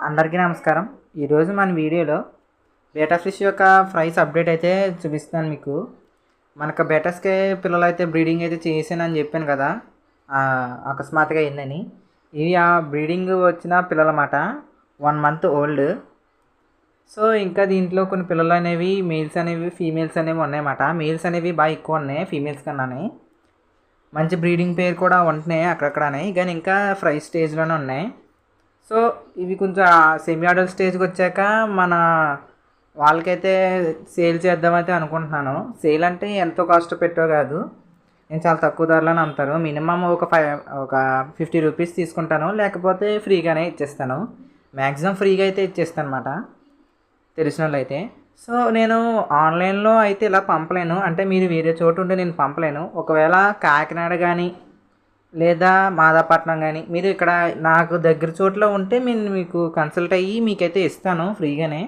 అందరికీ నమస్కారం. ఈరోజు మన వీడియోలో బేటా ఫిష్ యొక్క ప్రైస్ అప్డేట్ అయితే చూపిస్తాను మీకు. మనకు బేటాస్కే పిల్లలు అయితే బ్రీడింగ్ అయితే చేసానని చెప్పాను కదా, అకస్మాత్తుగా అయిందని. ఇవి ఆ బ్రీడింగ్ వచ్చిన పిల్లలన్నమాట, 1 మంత్ ఓల్డ్. సో ఇంకా దీంట్లో కొన్ని పిల్లలు అనేవి మేల్స్ అనేవి ఫీమేల్స్ అనేవి ఉన్నాయన్నమాట. మేల్స్ అనేవి బాగా ఎక్కువ ఉన్నాయి ఫీమేల్స్ కన్నానే. మంచి బ్రీడింగ్ పేరు కూడా ఉంటున్నాయి అక్కడక్కడనే, కానీ ఇంకా ఫ్రై స్టేజ్లోనే ఉన్నాయి. సో ఇవి కొంచెం సెమీ అడల్ట్ స్టేజ్కి వచ్చాక మన వాళ్ళకైతే సేల్ చేద్దామైతే అనుకుంటున్నాను. సేల్ అంటే ఎంతో కాస్ట్ పెట్టో కాదు, నేను చాలా తక్కువ ధరలోనే అమ్ముతాను. మినిమం ఒక 50 రూపీస్ తీసుకుంటాను, లేకపోతే ఫ్రీగానే ఇచ్చేస్తాను. మ్యాక్సిమం ఫ్రీగా అయితే ఇచ్చేస్తాను అనమాట తెలిసిన వాళ్ళు అయితే. సో నేను ఆన్లైన్లో అయితే ఇలా పంపలేను, అంటే మీరు వేరే చోటు ఉంటే నేను పంపలేను. ఒకవేళ కాకినాడ కానీ లేదా మాదాపట్నం కానీ మీరు ఇక్కడ నాకు దగ్గర చోట్ల ఉంటే నేను మీకు కన్సల్ట్ అయ్యి మీకైతే ఇస్తాను ఫ్రీగానే.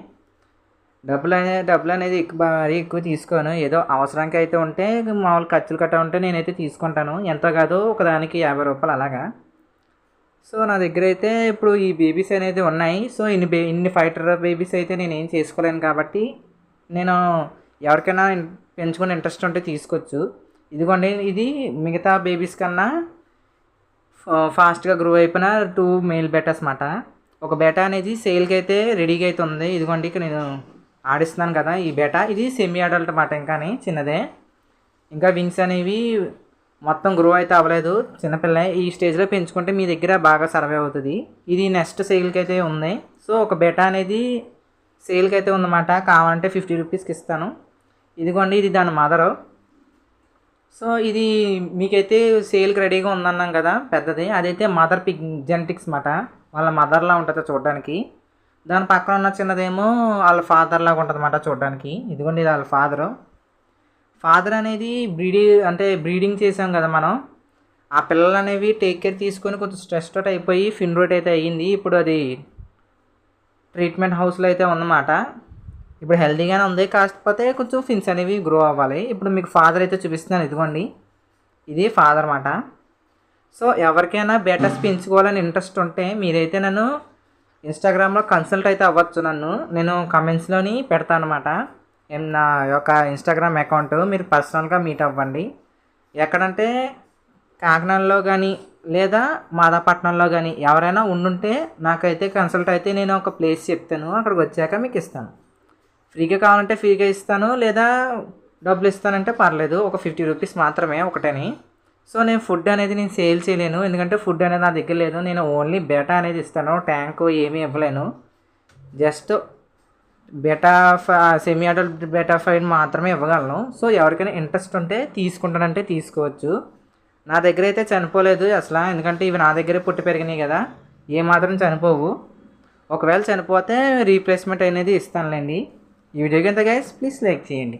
డబ్బులు అనేది మరీ ఎక్కువ తీసుకోను. ఏదో అవసరానికి అయితే ఉంటే మామూలు ఖర్చులు కట్ట ఉంటే నేనైతే తీసుకుంటాను. ఎంతో కాదు, ఒకదానికి 50 రూపాయలు అలాగా. సో నా దగ్గర అయితే ఇప్పుడు ఈ బేబీస్ అనేది ఉన్నాయి. సో ఇన్ని ఫైటర్ బేబీస్ అయితే నేను ఏం చేసుకోలేను కాబట్టి నేను ఎవరికైనా పెంచుకునే ఇంట్రెస్ట్ ఉంటే తీసుకోవచ్చు. ఇదిగోండి, ఇది మిగతా బేబీస్ కన్నా ఫాస్ట్గా గ్రో అయిపోయిన 2 మేల్ బేటాస్ అన్నమాట. ఒక బేటా అనేది సేల్కి అయితే రెడీగా అయితే ఉంది. ఇదిగోండి ఇక్కడ నేను ఆడిస్తున్నాను కదా, ఈ బేటా ఇది సెమీ అడల్ట్ అన్నమాట, ఇంకాని చిన్నదే. ఇంకా వింగ్స్ అనేవి మొత్తం గ్రో అయితే అవ్వలేదు, చిన్నపిల్ల. ఈ స్టేజ్లో పెంచుకుంటే మీ దగ్గర బాగా సర్వే అవుతుంది. ఇది నెక్స్ట్ సేల్కి అయితే ఉంది. సో ఒక బేటా అనేది సేల్కి అయితే ఉందన్నమాట, కావాలంటే 50 రూపీస్కి ఇస్తాను. ఇదిగోండి, ఇది దాని మదరు. సో ఇది మీకైతే సేల్కి రెడీగా ఉందన్నాం కదా పెద్దది, అదైతే మదర్ పిగ్ జెనెటిక్స్ అన్నమాట. వాళ్ళ మదర్లా ఉంటుంది చూడడానికి. దాని పక్కన ఉన్న చిన్నదేమో వాళ్ళ ఫాదర్ లాగా ఉంటుంది అన్నమాట చూడడానికి. ఇదిగోండి, ఇది వాళ్ళ ఫాదర్ అనేది బ్రీడింగ్ చేసాం కదా మనం. ఆ పిల్లలు అనేవి టేక్ కేర్ తీసుకొని కొంచెం స్ట్రెస్ అవుట్ అయిపోయి ఫిన్ రోట్ అయితే అయ్యింది. ఇప్పుడు అది ట్రీట్మెంట్ హౌస్లో అయితే ఉందన్నమాట. ఇప్పుడు హెల్తీగానే ఉంది, కాకపోతే కొంచెం ఫిన్స్ అనేవి గ్రో అవ్వాలి. ఇప్పుడు మీకు ఫాదర్ అయితే చూపిస్తున్నాను. ఇదిగోండి, ఇది ఫాదర్ అన్నమాట. సో ఎవరికైనా బేటాస్ పెంచుకోవాలని ఇంట్రెస్ట్ ఉంటే మీరైతే నన్ను ఇన్స్టాగ్రామ్లో కన్సల్ట్ అయితే అవ్వచ్చు. నేను కమెంట్స్లోని పెడతాను అనమాట నా యొక్క ఇన్స్టాగ్రామ్ అకౌంట్. మీరు పర్సనల్గా మీట్ అవ్వండి. ఎక్కడంటే కాకినాడలో కానీ లేదా మాదాపట్నంలో కానీ ఎవరైనా ఉండుంటే నాకైతే కన్సల్ట్ అయితే నేను ఒక ప్లేస్ చెప్తాను, అక్కడికి వచ్చాక మీకు ఇస్తాను. ఫ్రీగా కావాలంటే ఫ్రీగా ఇస్తాను, లేదా డబ్బులు ఇస్తానంటే పర్లేదు. ఒక 50 రూపీస్ మాత్రమే ఒకటని. సో నేను ఫుడ్ అనేది నేను సేల్ చేయలేను, ఎందుకంటే ఫుడ్ అనేది నా దగ్గర లేదు. నేను ఓన్లీ బేటా అనేది ఇస్తాను, ట్యాంక్ ఏమీ ఇవ్వలేను. జస్ట్ బేటా సెమీ అడల్ట్ బేటా ఫైడ్ మాత్రమే ఇవ్వగలను. సో ఎవరికైనా ఇంట్రెస్ట్ ఉంటే తీసుకుంటానంటే తీసుకోవచ్చు. నా దగ్గర అయితే చనిపోలేదు అసలు, ఎందుకంటే ఇవి నా దగ్గరే పుట్టి పెరిగినాయి కదా, ఏమాత్రం చనిపోవు. ఒకవేళ చనిపోతే రీప్లేస్మెంట్ అనేది ఇస్తానులేండి. ఈ వీడియోకి ఎంత గైస్, ప్లీజ్ లైక్ చేయండి.